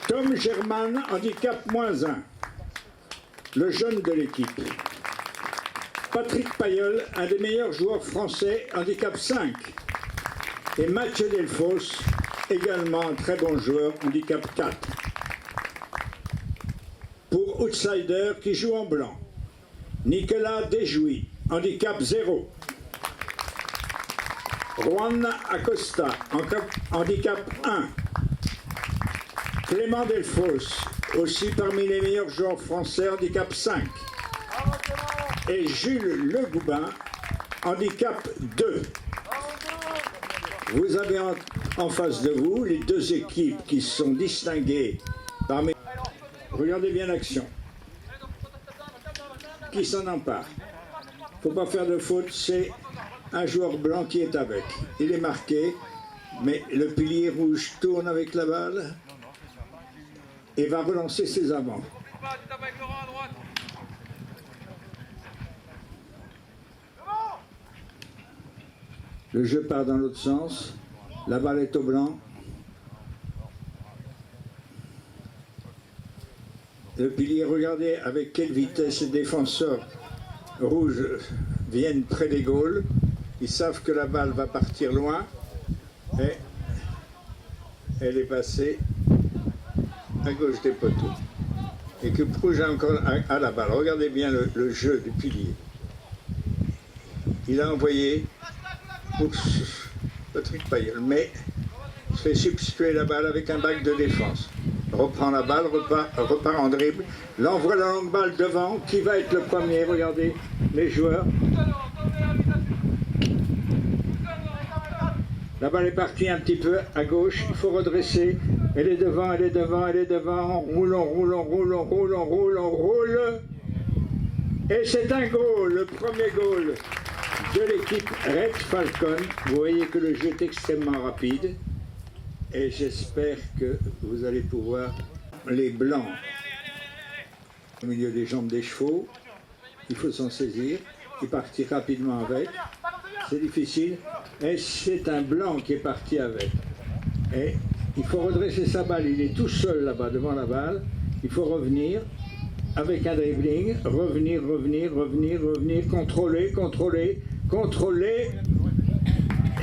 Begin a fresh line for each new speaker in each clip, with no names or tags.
Tom German, handicap -1, le jeune de l'équipe. Patrick Payol, un des meilleurs joueurs français, handicap 5. Et Mathieu Delfos, également un très bon joueur, handicap 4. Pour Outsider qui joue en blanc, Nicolas Desjouy, handicap 0. Juan Acosta, handicap 1. Clément Delfos, aussi parmi les meilleurs joueurs français, handicap 5. Et Jules Le Goubin, handicap 2. Vous avez en face de vous les deux équipes qui sont distinguées parmi... Regardez bien l'action. Qui s'en empare? Faut pas faire de faute, c'est un joueur blanc qui est avec. Il est marqué, mais le pilier rouge tourne avec la balle et va relancer ses avants. Le jeu part dans l'autre sens, la balle est au blanc. Le pilier, regardez avec quelle vitesse les défenseurs rouges viennent près des goals. Ils savent que la balle va partir loin et elle est passée à gauche des poteaux. Et que Prouge a encore à la balle. Regardez bien le jeu du pilier. Il a envoyé pour Patrick Payol, mais fait substituer la balle avec un back de défense. Reprend la balle, repart en dribble, l'envoie la longue balle devant. Qui va être le premier? Regardez les joueurs. La balle est partie un petit peu à gauche, il faut redresser. Elle est devant, elle est devant, elle est devant. On roule, on roule, on roule, on roule, on roule, on roule. Et c'est un goal, le premier goal de l'équipe Red Falcon. Vous voyez que le jeu est extrêmement rapide. Et j'espère que vous allez pouvoir... Les blancs au milieu des jambes des chevaux, il faut s'en saisir et partir rapidement avec. C'est difficile. Et c'est un blanc qui est parti avec. Et il faut redresser sa balle. Il est tout seul là-bas devant la balle. Il faut revenir avec un dribbling. Revenir, revenir, revenir, revenir. Contrôler, contrôler, contrôler.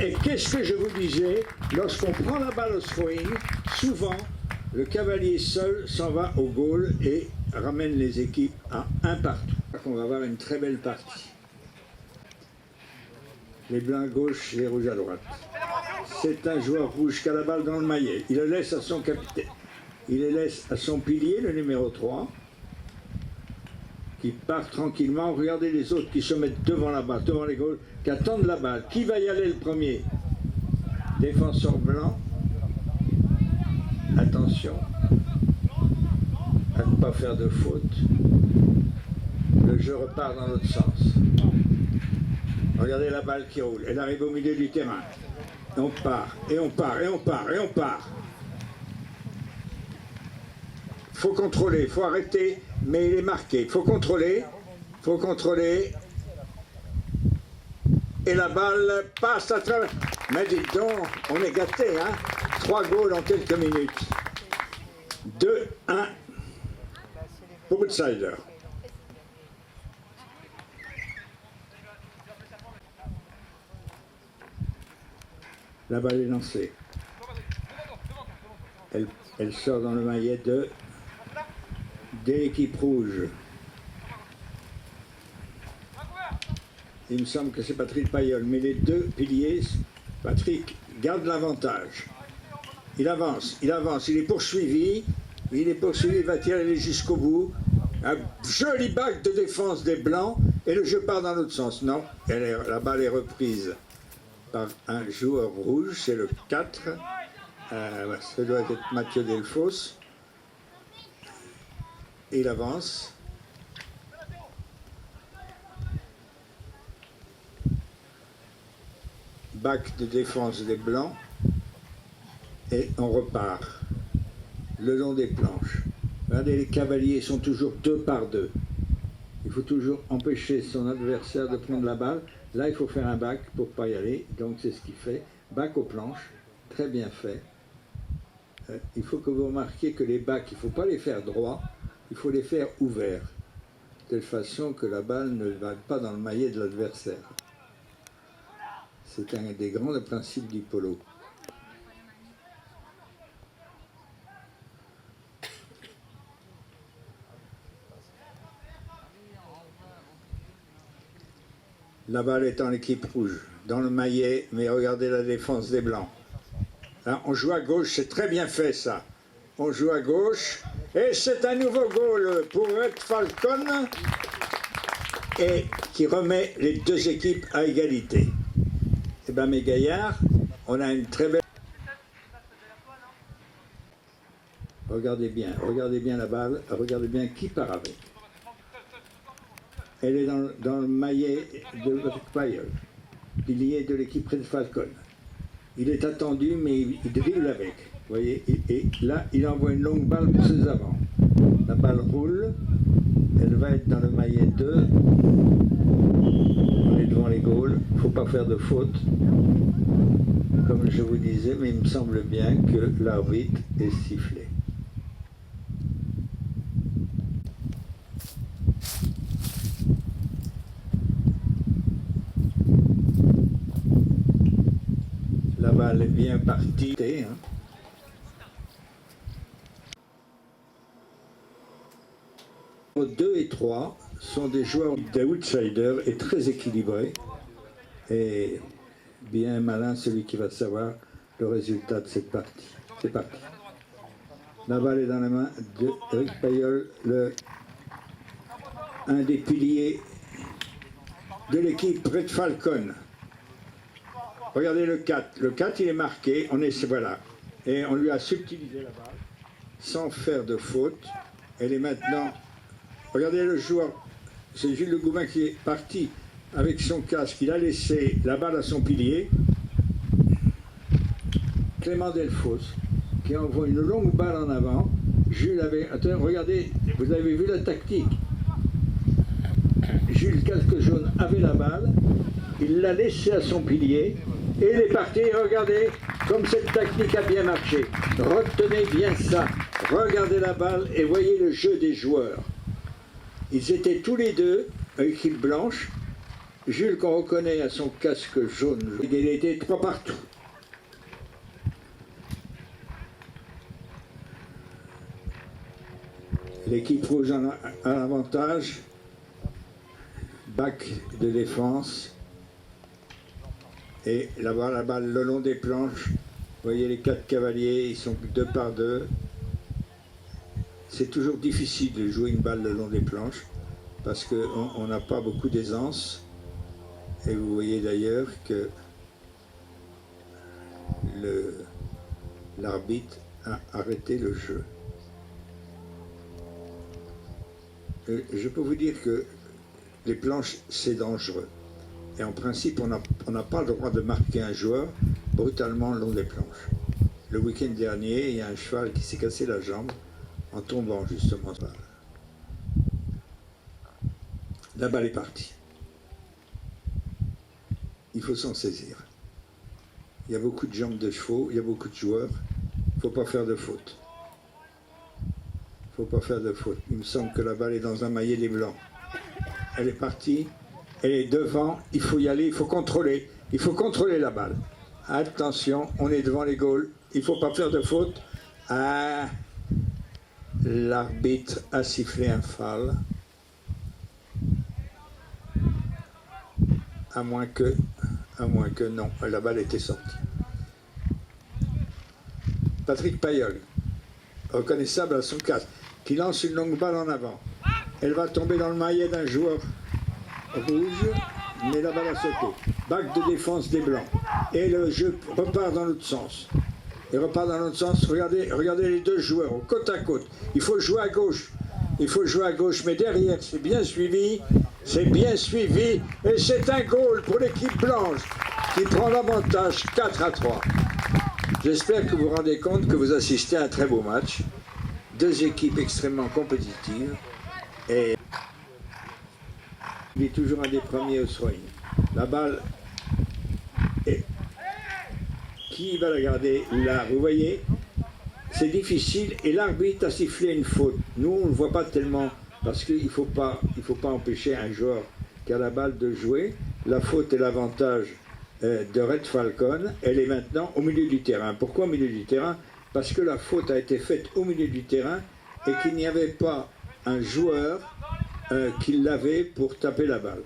Et qu'est-ce que je vous disais? Lorsqu'on prend la balle au throwing, souvent, le cavalier seul s'en va au goal et ramène les équipes à un partout. On va avoir une très belle partie. Les blancs à gauche et les rouges à droite. C'est un joueur rouge qui a la balle dans le maillet. Il le laisse à son capitaine. Il le laisse à son pilier, le numéro 3, qui part tranquillement. Regardez les autres qui se mettent devant la balle, devant les goals, qui attendent la balle. Qui va y aller le premier? Défenseur blanc. Attention à ne pas faire de faute. Le jeu repart dans l'autre sens. Regardez la balle qui roule. Elle arrive au milieu du terrain. Et on part, et on part, et on part, et on part. Il faut contrôler, il faut arrêter, mais il est marqué. Il faut contrôler, il faut contrôler. Et la balle passe à travers. Mais dites donc, on est gâtés, hein? 3 goals en quelques minutes. 2-1 pour Outsider. La balle est lancée. Elle sort dans le maillet de l'équipe rouge. Il me semble que c'est Patrick Payol, mais les deux piliers, Patrick garde l'avantage. Il avance, il avance, il est poursuivi, il va-t-il aller jusqu'au bout? Un joli bac de défense des Blancs, et le jeu part dans l'autre sens. Non, la balle est reprise par un joueur rouge, c'est le 4, ça doit être Mathieu Delfos. Il avance. Bac de défense des Blancs. Et on repart le long des planches. Regardez, les cavaliers sont toujours 2 par 2. Il faut toujours empêcher son adversaire de prendre la balle. Là, il faut faire un bac pour ne pas y aller. Donc, c'est ce qu'il fait. Bac aux planches. Très bien fait. il faut que vous remarquiez que les bacs, il ne faut pas les faire droits, il faut les faire ouverts, de telle façon que la balle ne va pas dans le maillet de l'adversaire. C'est un des grands principes du polo. La balle est en équipe rouge, dans le maillet, mais regardez la défense des Blancs. Là, on joue à gauche, c'est très bien fait ça. On joue à gauche, et c'est un nouveau goal pour Red Falcon, et qui remet les deux équipes à égalité. Eh bien mes gaillards, on a une très belle... Regardez bien la balle, regardez bien qui part avec. Elle est dans le maillet de Payol, pilier de l'équipe Red Falcon. Il est attendu, mais il dribble avec. Vous voyez, et là, il envoie une longue balle pour ses avants. La balle roule, elle va être dans le maillet 2. On est devant les goals, il ne faut pas faire de faute. Comme je vous disais, mais il me semble bien que l'arbitre est sifflé. La balle est bien partie. Hein. Les 2 et 3 sont des joueurs d'outsiders et très équilibrés. Et bien malin celui qui va savoir le résultat de cette partie. C'est parti. La balle est dans la main de Eric Payol, un des piliers de l'équipe Red Falcon. Regardez le 4. Le 4, il est marqué. Voilà. Et on lui a subtilisé la balle sans faire de faute. Elle est maintenant... Regardez le joueur. C'est Jules Le Goubin qui est parti avec son casque. Il a laissé la balle à son pilier. Clément Delfos qui envoie une longue balle en avant. Jules avait... Attends, regardez, vous avez vu la tactique. Jules, casque jaune, avait la balle. Il l'a laissée à son pilier. Et il est parti, regardez, comme cette tactique a bien marché. Retenez bien ça. Regardez la balle et voyez le jeu des joueurs. Ils étaient tous les deux, équipe blanche. Jules, qu'on reconnaît à son casque jaune, il était 3 partout. L'équipe rouge a l'avantage. Bac de défense. Et là-bas, la balle le long des planches. Vous voyez les 4 cavaliers, ils sont 2 par 2. C'est toujours difficile de jouer une balle le long des planches parce qu'on n'a pas beaucoup d'aisance. Et vous voyez d'ailleurs que l'arbitre a arrêté le jeu. Je peux vous dire que les planches, c'est dangereux. Et en principe, on n'a pas le droit de marquer un joueur brutalement le long des planches. Le week-end dernier, il y a un cheval qui s'est cassé la jambe en tombant justement. La balle est partie. Il faut s'en saisir. Il y a beaucoup de jambes de chevaux, il y a beaucoup de joueurs. Il ne faut pas faire de faute. Il ne faut pas faire de faute. Il me semble que la balle est dans un maillet des Blancs. Elle est partie. Elle est devant, il faut y aller, il faut contrôler. Il faut contrôler la balle. Attention, on est devant les goals. Il ne faut pas faire de faute. Ah, l'arbitre a sifflé un foul. À moins que non, la balle était sortie. Patrick Payol, reconnaissable à son casque, qui lance une longue balle en avant. Elle va tomber dans le maillet d'un joueur rouge, mais la balle a sauté. Bac de défense des Blancs. Et le jeu repart dans l'autre sens. Il repart dans l'autre sens. Regardez les deux joueurs, côte à côte. Il faut jouer à gauche. Il faut jouer à gauche, mais derrière, c'est bien suivi. C'est bien suivi. Et c'est un goal pour l'équipe blanche qui prend l'avantage 4-3. J'espère que vous vous rendez compte que vous assistez à un très beau match. Deux équipes extrêmement compétitives. Et il est toujours un des premiers au swing. La balle est... Qui va la garder là? Vous voyez, c'est difficile et l'arbitre a sifflé une faute. Nous, on ne le voit pas tellement parce qu'il ne faut pas empêcher un joueur qui a la balle de jouer. La faute est l'avantage de Red Falcon. Elle est maintenant au milieu du terrain. Pourquoi au milieu du terrain? Parce que la faute a été faite au milieu du terrain et qu'il n'y avait pas un joueur qui l'avait pour taper la balle.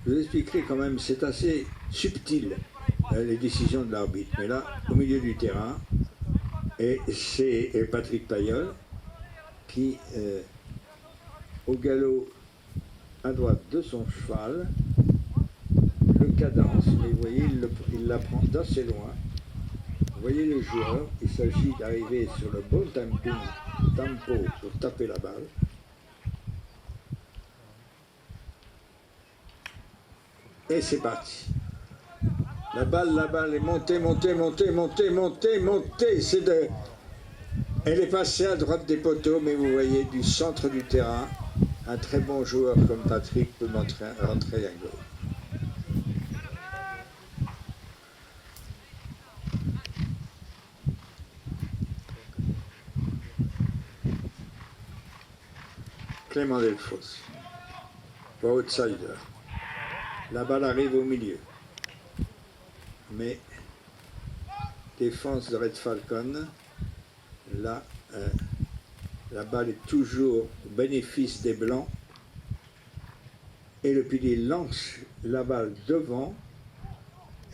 Je vous expliquerai quand même, c'est assez subtil les décisions de l'arbitre. Mais là, au milieu du terrain, et c'est Patrick Pailleul qui, au galop à droite de son cheval, le cadence, mais vous voyez, il la prend d'assez loin. Vous voyez le joueur, il s'agit d'arriver sur le bon tempo pour taper la balle. Et c'est parti. La balle est montée. Elle est passée à droite des poteaux, mais vous voyez, du centre du terrain, un très bon joueur comme Patrick peut rentrer un goal. Clément Delfosse, outsider. La balle arrive au milieu. Mais défense de Red Falcon, là, la balle est toujours au bénéfice des Blancs. Et le pilier lance la balle devant.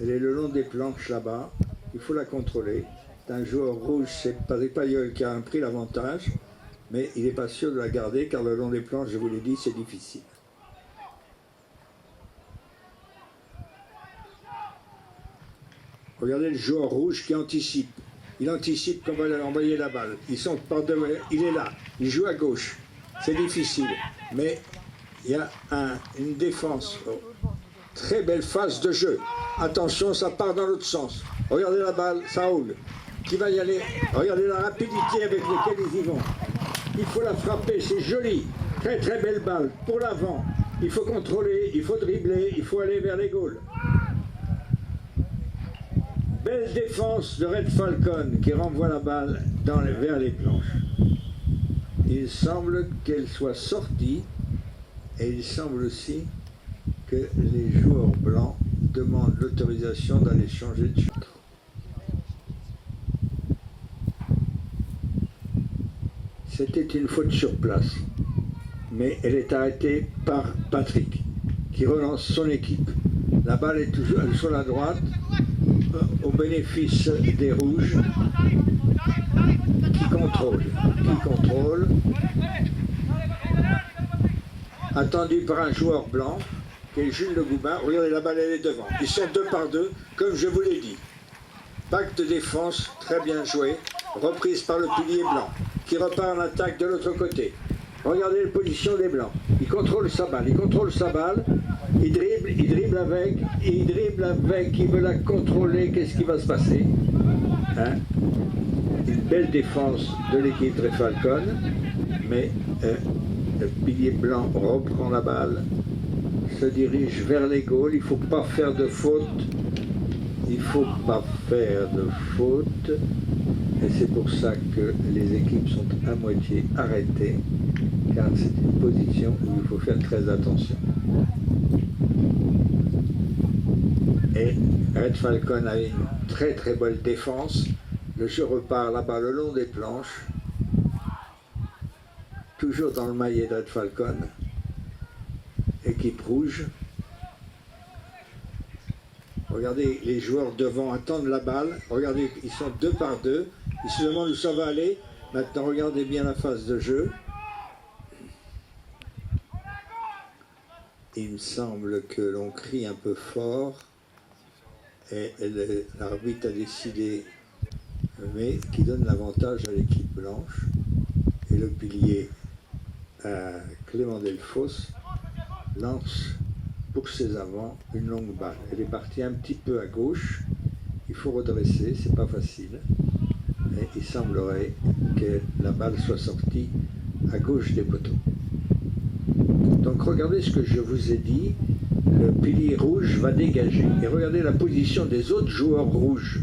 Elle est le long des planches là-bas. Il faut la contrôler. C'est un joueur rouge, c'est Patrick Pailleul qui a pris l'avantage. Mais il n'est pas sûr de la garder car le long des planches, je vous l'ai dit, c'est difficile. Regardez le joueur rouge qui anticipe. Il anticipe qu'on va envoyer la balle. Ils sont par devant. Il est là. Il joue à gauche. C'est difficile. Mais il y a une défense. Oh. Très belle phase de jeu. Attention, ça part dans l'autre sens. Regardez la balle, ça roule. Qui va y aller? Regardez la rapidité avec laquelle ils y vont. Il faut la frapper, c'est joli. Très très belle balle. Pour l'avant. Il faut contrôler, il faut dribbler, il faut aller vers les goals. Belle défense de Red Falcon qui renvoie la balle vers les planches. Il semble qu'elle soit sortie et il semble aussi que les joueurs blancs demandent l'autorisation d'aller changer de shooter. C'était une faute sur place, mais elle est arrêtée par Patrick qui relance son équipe. La balle est toujours sur la droite, au bénéfice des rouges qui contrôlent. Attendu par un joueur blanc qui est Jules Le Goubin. Regardez, la balle elle est devant. Ils sont 2 par 2, comme je vous l'ai dit. Bac de défense, très bien joué, reprise par le pilier blanc qui repart en attaque de l'autre côté. Regardez la position des blancs. Il contrôle sa balle, il dribble avec, il veut la contrôler, qu'est-ce qui va se passer? Une belle défense de l'équipe de Falcon, mais le pilier blanc reprend la balle, se dirige vers les goals, il ne faut pas faire de faute, et c'est pour ça que les équipes sont à moitié arrêtées, car c'est une position où il faut faire très attention. Et Red Falcon a une très très bonne défense. Le jeu repart là-bas le long des planches, toujours dans le maillet de Red Falcon. Équipe rouge. Regardez, les joueurs devant attendent la balle. Regardez, ils sont 2 par 2. Ils se demandent où ça va aller. Maintenant, regardez bien la phase de jeu. Il me semble que l'on crie un peu fort. Et l'arbitre a décidé, mais qui donne l'avantage à l'équipe blanche. Et le pilier Clément Delfosse lance pour ses avants une longue balle. Elle est partie un petit peu à gauche. Il faut redresser, c'est pas facile. Et il semblerait que la balle soit sortie à gauche des poteaux. Donc regardez ce que je vous ai dit. Le pilier rouge va dégager. Et regardez la position des autres joueurs rouges.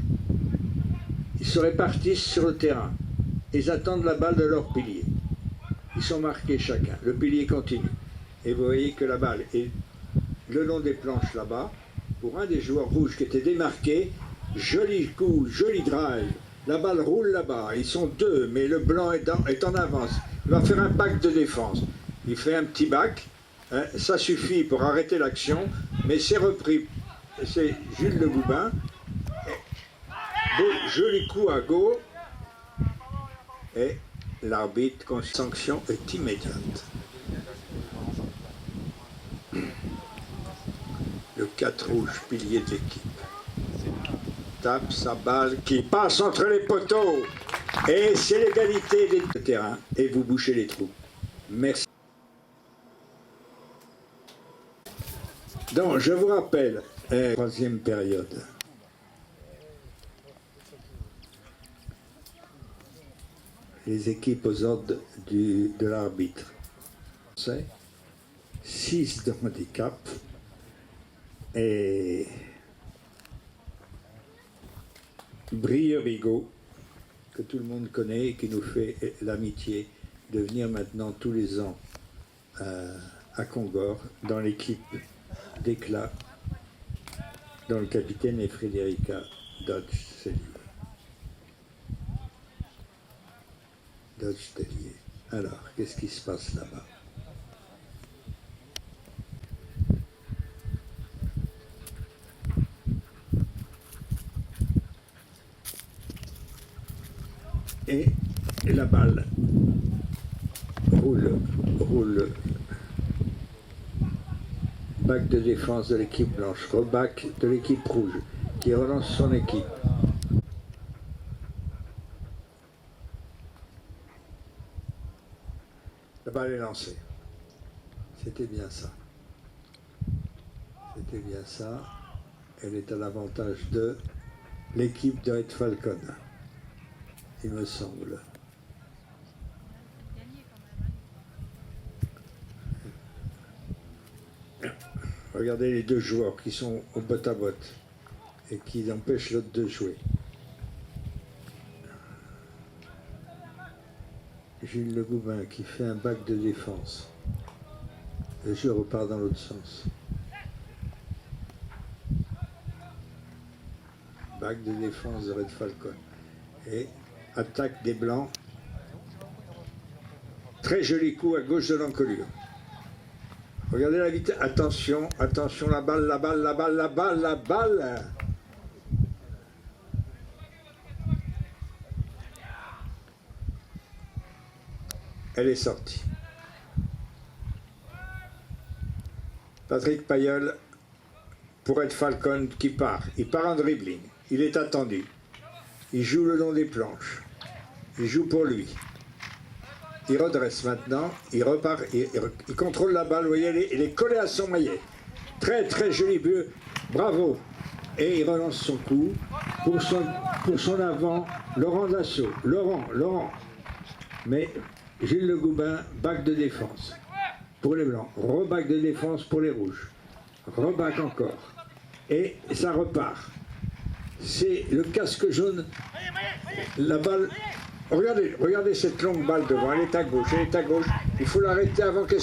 Ils se répartissent sur le terrain. ils attendent la balle de leur pilier. Ils sont marqués chacun. Le pilier continue. Et vous voyez que la balle est le long des planches là-bas. Pour un des joueurs rouges qui était démarqué, joli coup, joli drive. La balle roule là-bas. Ils sont deux, mais le blanc est en avance. Il va faire un back de défense. Il fait un petit back. Hein, ça suffit pour arrêter l'action, mais c'est repris. C'est Jules Le Goubin. Joli coup à gauche. Et l'arbitre, sanction est immédiate. Le 4 rouge, pilier de l'équipe, tape sa balle qui passe entre les poteaux. Et c'est l'égalité des terrains. Et vous bouchez les trous. Merci. Donc, je vous rappelle, troisième période. Les équipes aux ordres de l'arbitre. 6 de handicap et Brieux-Rigaud, que tout le monde connaît et qui nous fait l'amitié de venir maintenant tous les ans à Congor dans l'équipe d'éclat dont le capitaine est Frédérica Dodge-Tellier. Alors, qu'est-ce qui se passe là-bas? Et la balle roule. Back de défense de l'équipe blanche, reback de l'équipe rouge, qui relance son équipe. La balle est lancée. C'était bien ça. Elle est à l'avantage de l'équipe de Red Falcon, il me semble. Regardez les deux joueurs qui sont au botte à botte et qui empêchent l'autre de jouer. Jules Le Goubin qui fait un back de défense. Le jeu repart dans l'autre sens. Back de défense de Red Falcon. Et attaque des Blancs. Très joli coup à gauche de l'encolure. Regardez la vitesse. Attention, la balle. Elle est sortie. Patrick Pailleul pour Red Falcon qui part. Il part en dribbling. Il est attendu. Il joue le long des planches. Il joue pour lui. Il redresse maintenant. Il repart. Il contrôle la balle. Vous voyez, il est collé à son maillet. Très très joli but. Bravo. Et il relance son coup pour son avant. Laurent Dassault. Laurent. Mais Jules Le Goubin, back de défense pour les Blancs. Reback de défense pour les Rouges. Reback encore. Et ça repart. C'est le casque jaune. La balle. Regardez cette longue balle devant. Elle est à gauche. Il faut l'arrêter avant qu'elle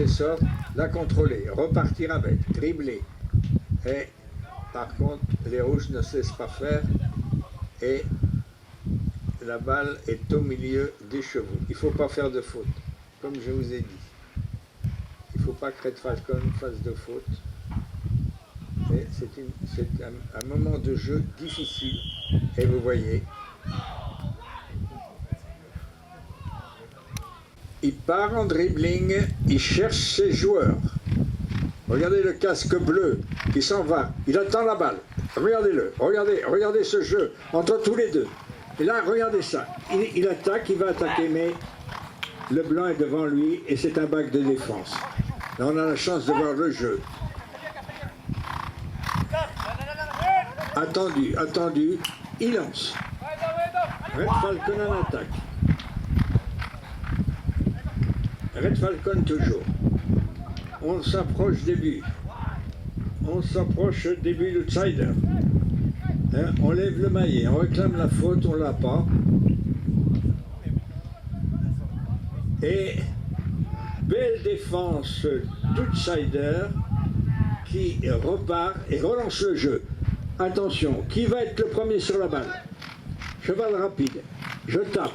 sorte. La contrôler. Repartir avec. Dribbler. Et par contre, les Rouges ne se laissent pas faire. Et la balle est au milieu des chevaux. Il ne faut pas faire de faute, comme je vous ai dit. Il ne faut pas que Red Falcon fasse de faute. Mais c'est un moment de jeu difficile. Et vous voyez, il part en dribbling, il cherche ses joueurs. Regardez le casque bleu qui s'en va. Il attend la balle. Regardez-le. Regardez ce jeu entre tous les deux. Et là, regardez ça. Il attaque, il va attaquer, mais le blanc est devant lui et c'est un back de défense. Là, on a la chance de voir le jeu. Attendu, il lance. Red Falcon en attaque. Red Falcon toujours. On s'approche des buts. On s'approche des buts d'outsider. Hein, on lève le maillet, on réclame la faute, on l'a pas. Et belle défense d'outsider qui repart et relance le jeu. Attention, qui va être le premier sur la balle? Cheval rapide, je tape,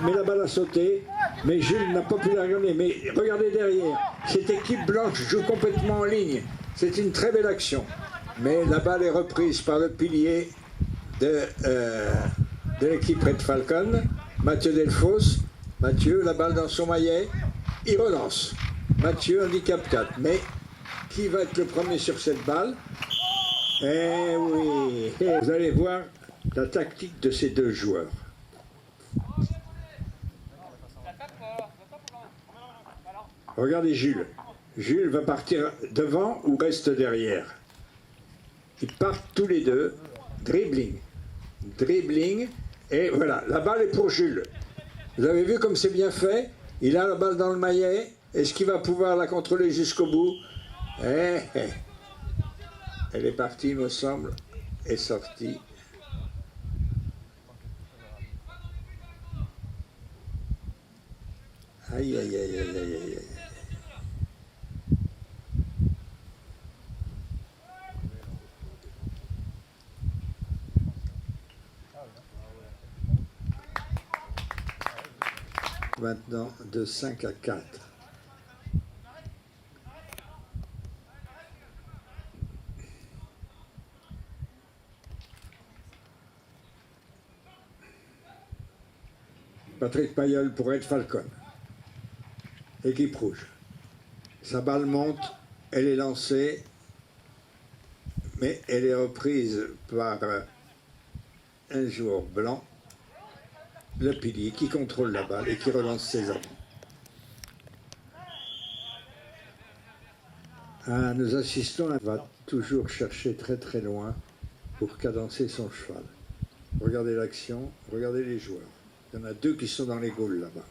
mais la balle a sauté, mais Jules n'a pas pu la regarder. Mais regardez derrière, cette équipe blanche joue complètement en ligne. C'est une très belle action. Mais la balle est reprise par le pilier de l'équipe Red Falcon, Mathieu Delfos. Mathieu, la balle dans son maillet, il relance. Mathieu, handicap 4. Mais qui va être le premier sur cette balle? Eh oui, vous allez voir la tactique de ces deux joueurs. Regardez Jules. Jules va partir devant ou reste derrière. Ils partent tous les deux. Dribbling. Dribbling. Et voilà, la balle est pour Jules. Vous avez vu comme c'est bien fait? Il a la balle dans le maillet. Est-ce qu'il va pouvoir la contrôler jusqu'au bout? Elle est partie, il me semble, est sortie. Aïe, aïe, aïe, aïe, aïe, aïe. Maintenant, de 5 à 4. Patrick Payol pour Red Falcon. Équipe rouge. Sa balle monte, elle est lancée, mais elle est reprise par un joueur blanc, le pilier, qui contrôle la balle et qui relance ses hommes. Nous assistons, elle va toujours chercher très très loin pour cadencer son cheval. Regardez l'action, regardez les joueurs. Il y en a deux qui sont dans les gaules là-bas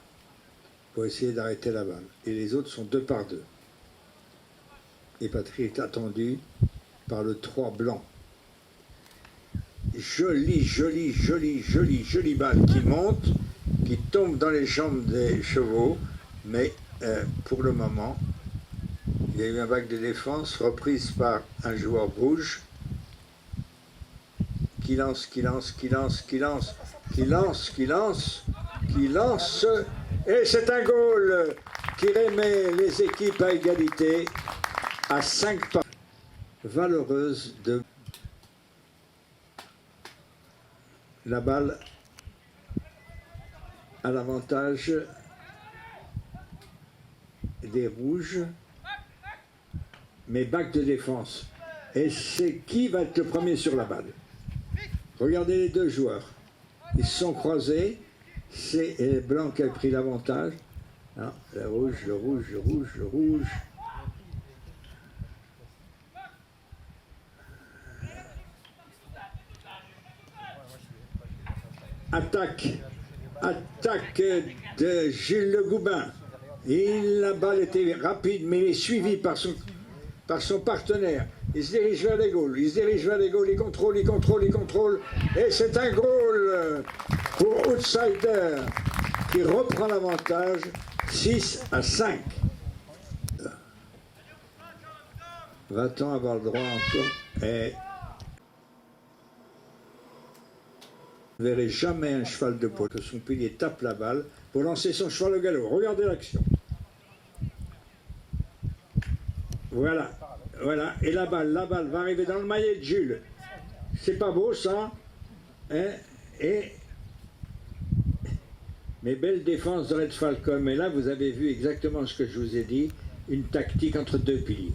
pour essayer d'arrêter la balle. Et les autres sont 2 par 2. Et Patrick est attendu par le 3 blanc. Jolie, jolie, jolie, jolie, jolie balle qui monte, qui tombe dans les jambes des chevaux. Mais pour le moment, il y a eu un bac de défense reprise par un joueur rouge qui lance, qui lance, qui lance, qui lance, qui lance, qui lance, qui lance, et c'est un goal qui remet les équipes à égalité à 5 pas. Valeureuse de la balle à l'avantage des rouges, mais bac de défense. Et c'est qui va être le premier sur la balle? Regardez les deux joueurs. Ils se sont croisés. C'est le blanc qui a pris l'avantage. Le rouge, le rouge, le rouge, le rouge. Attaque. Attaque de Gilles Le Goubin. La balle était rapide, mais il est suivi par son partenaire. Il se dirige vers les goals, il se dirige vers les goals, il contrôle, il contrôle, il contrôle. Et c'est un goal pour Outsider qui reprend l'avantage 6 à 5. Va-t-on avoir le droit encore? Et vous ne verrez jamais un cheval de pôle que son pilier tape la balle pour lancer son cheval au galop. Regardez l'action. Voilà. Voilà, et la balle va arriver dans le maillet de Jules. C'est pas beau ça, hein? Mais belle défense de Red Falcon. Mais là, vous avez vu exactement ce que je vous ai dit, une tactique entre deux piliers.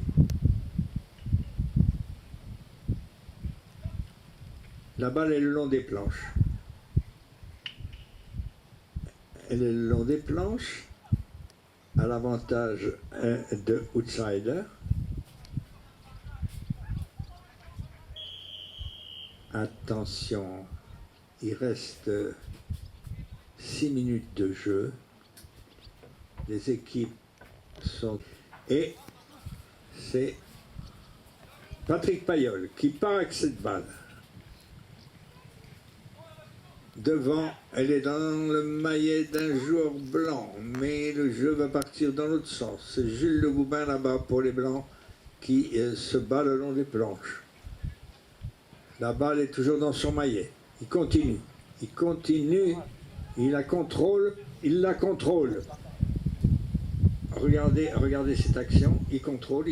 La balle est le long des planches. Elle est le long des planches, à l'avantage de Outsider. Attention, il reste 6 minutes de jeu. Les équipes sont... Et c'est Patrick Payol qui part avec cette balle. devant, elle est dans le maillet d'un joueur blanc, mais le jeu va partir dans l'autre sens. C'est Jules Le Goubin là-bas pour les blancs qui se bat le long des planches. La balle est toujours dans son maillet. Il continue, il la contrôle, Regardez cette action, il contrôle,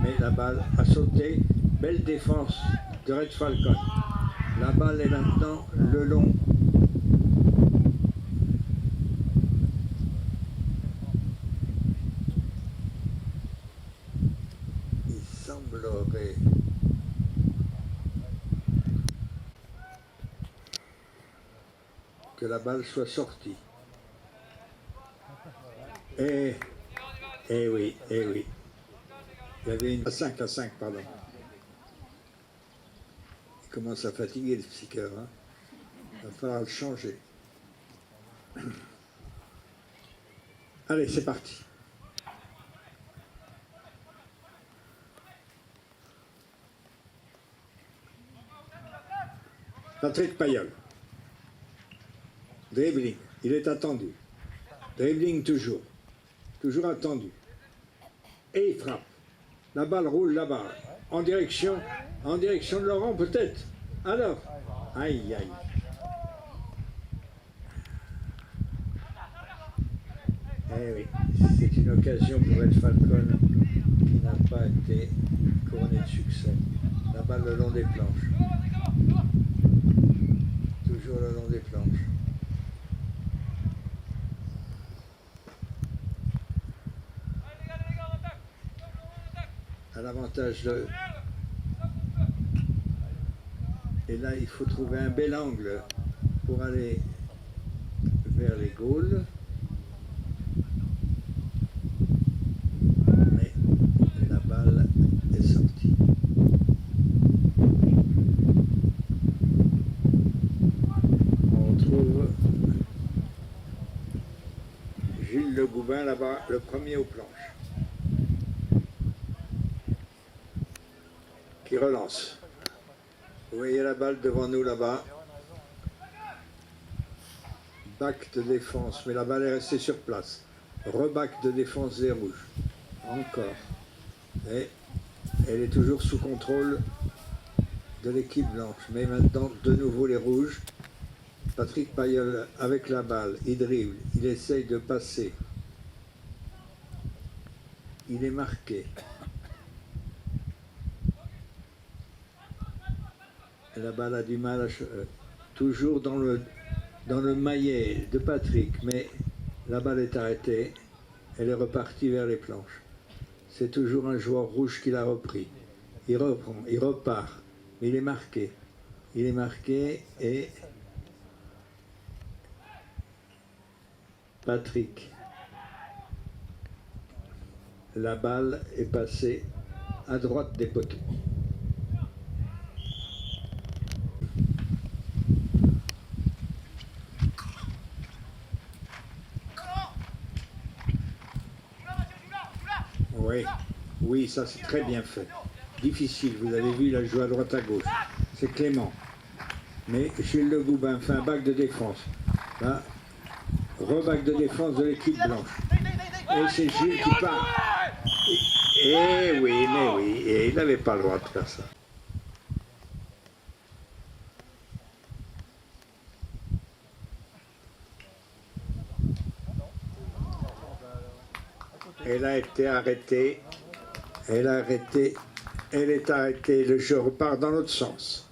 mais la balle a sauté. Belle défense de Red Falcon. La balle est maintenant le long. Il semblerait que la balle soit sortie. Eh oui. Il y avait une à 5, pardon. Il commence à fatiguer le psycheur. Hein. Il va falloir le changer. Allez, c'est parti. Patrick Payol. Dribbling, il est attendu. Dribbling toujours attendu. Et il frappe. La balle roule là-bas, en direction de Laurent peut-être. Alors, aïe. Eh oui, c'est une occasion pour Red Falcon qui n'a pas été couronnée de succès. La balle le long des planches. Toujours le long des planches. À l'avantage de... Et là, il faut trouver un bel angle pour aller vers les Gaules. Mais la balle est sortie. On retrouve Jules Le Goubin là-bas, le premier aux planches. Qui relance. Vous voyez la balle devant nous là-bas. Bac de défense, mais la balle est restée sur place. Rebac de défense des rouges. Encore. Et elle est toujours sous contrôle de l'équipe blanche. Mais maintenant, de nouveau les rouges. Patrick Payol avec la balle. Il dribble. Il essaye de passer. Il est marqué. La balle a du mal, toujours dans le maillet de Patrick, mais la balle est arrêtée, elle est repartie vers les planches. C'est toujours un joueur rouge qui l'a repris. Il reprend, il repart, mais il est marqué. Et Patrick, la balle est passée à droite des poteaux. Oui, ça c'est très bien fait. Difficile, vous avez vu, il a joué à droite à gauche. C'est Clément. Mais Jules Le Goubin fait un bac de défense. Là, rebac de défense de l'équipe blanche. Et c'est Jules qui part. Et oui, et il n'avait pas le droit de faire ça. Elle a été arrêtée. Elle est arrêtée. Le jeu repart dans l'autre sens.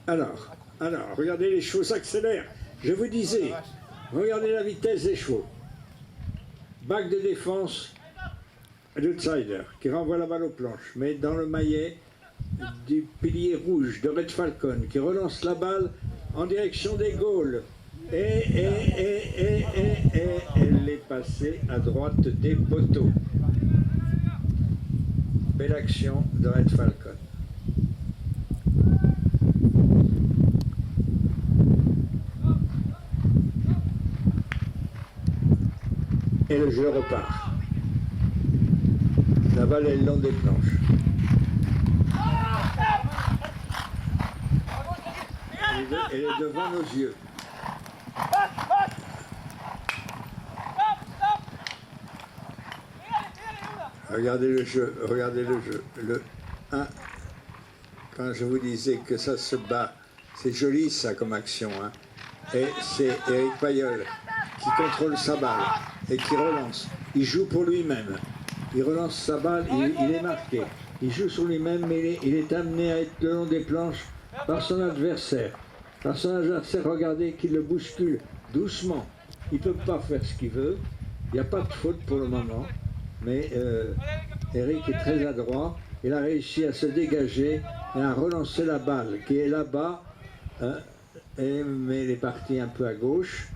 Alors, regardez, les chevaux s'accélèrent. Je vous disais, regardez la vitesse des chevaux. Bac de défense, l'outsider, qui renvoie la balle aux planches. Mais dans le maillet du pilier rouge de Red Falcon, qui relance la balle en direction des Gaules. Et elle est passée à droite des poteaux. Belle action de Red Falcon. Et le jeu repart. La balle est le long des planches. Elle est devant nos yeux. Regardez le jeu, regardez le jeu. Le 1, quand je vous disais que ça se bat, c'est joli ça comme action. Hein. Et c'est Éric Payol qui contrôle sa balle et qui relance. Il joue pour lui-même. Il relance sa balle, il est marqué. Il joue sur lui-même, mais il est amené à être le long des planches par son adversaire. Par son adversaire, regardez qu'il le bouscule doucement. Il ne peut pas faire ce qu'il veut. Il n'y a pas de faute pour le moment. Mais Eric est très adroit. Il a réussi à se dégager et à relancer la balle qui est là-bas. Mais il est parti un peu à gauche.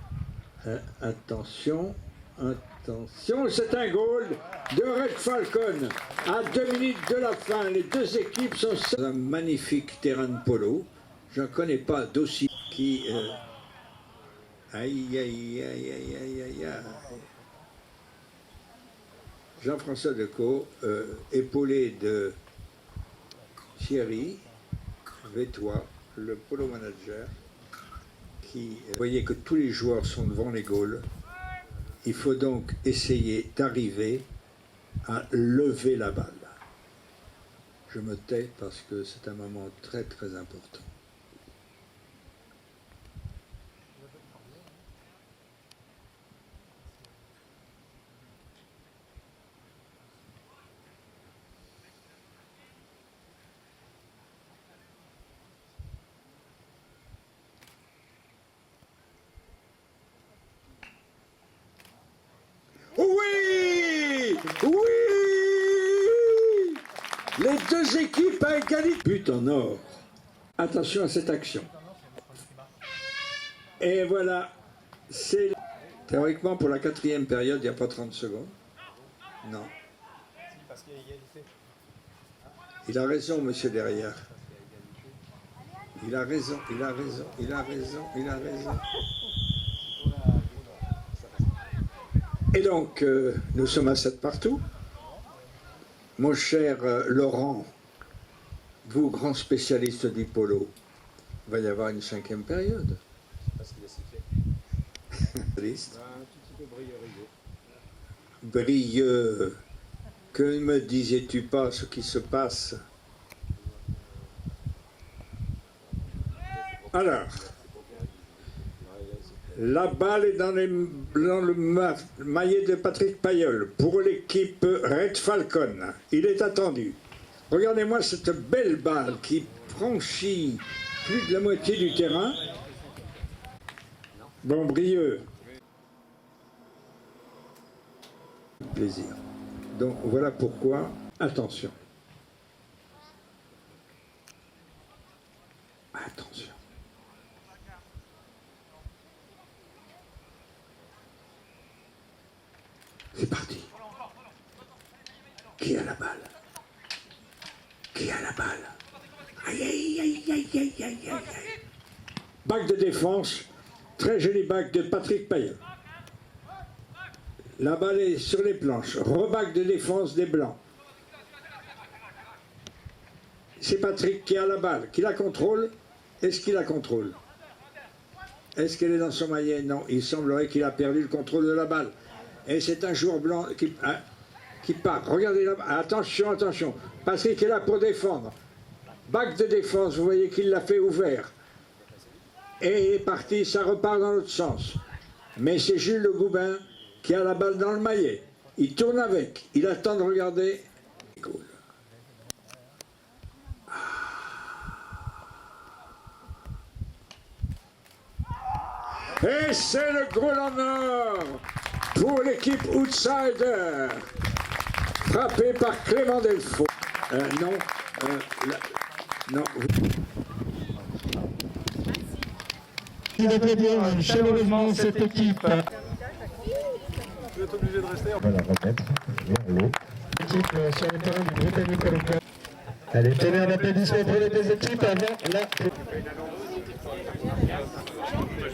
Attention, attention, c'est un goal de Red Falcon. À 2 minutes de la fin, les deux équipes sont dans un magnifique terrain de polo. Je ne connais pas d'aussi qui... Aïe, aïe, aïe, aïe, aïe, aïe, aïe. Jean-François Decaux, épaulé de Thierry Vétois, le polo manager, qui voyait que tous les joueurs sont devant les goals. Il faut donc essayer d'arriver à lever la balle. Je me tais parce que c'est un moment très très important. Oui! Oui! Les deux équipes à égalité. But en or. Attention à cette action. Et voilà. C'est théoriquement pour la 4e période, il n'y a pas 30 secondes. Non. Il a raison, monsieur derrière. Il a raison, il a raison, il a raison, il a raison. Et donc, nous sommes à 7 partout. Mon cher Laurent, vous, grand spécialiste du polo, il va y avoir une 5e période.
Parce qu'il est sifflé. Un tout petit peu
Brieux. Que me disais-tu pas ce qui se passe? Alors, la balle est dans le maillet de Patrick Payol pour l'équipe Red Falcon. Il est attendu. Regardez-moi cette belle balle qui franchit plus de la moitié du terrain. Bon, Brieux. Plaisir. Donc voilà pourquoi, attention. Attention. C'est parti. Qui a la balle? Qui a la balle? Aïe, aïe, aïe, aïe, aïe, aïe, aïe, aïe. Bac de défense, très joli bac de Patrick Payol. La balle est sur les planches. Rebac de défense des Blancs. C'est Patrick qui a la balle. Qui la contrôle? Est-ce qu'il la contrôle? Est-ce qu'elle est dans son maillet? Non, il semblerait qu'il a perdu le contrôle de la balle. Et c'est un joueur blanc qui part. Regardez là, attention, attention. Patrick est là pour défendre. Bac de défense, vous voyez qu'il l'a fait ouvert. Et il est parti, ça repart dans l'autre sens. Mais c'est Jules Le Goubin qui a la balle dans le maillet. Il tourne avec. Il attend de regarder. Cool. Et c'est le goal en or pour l'équipe Outsider, frappé par Clément Delfaux. Non.
Je voudrais dire chaleureusement cette équipe.
Vous êtes obligé de rester.
On va la remettre vers l'eau. L'équipe sur le terrain du groupe Amico. Allez, tenez un applaudissement pour les deux équipes avant la...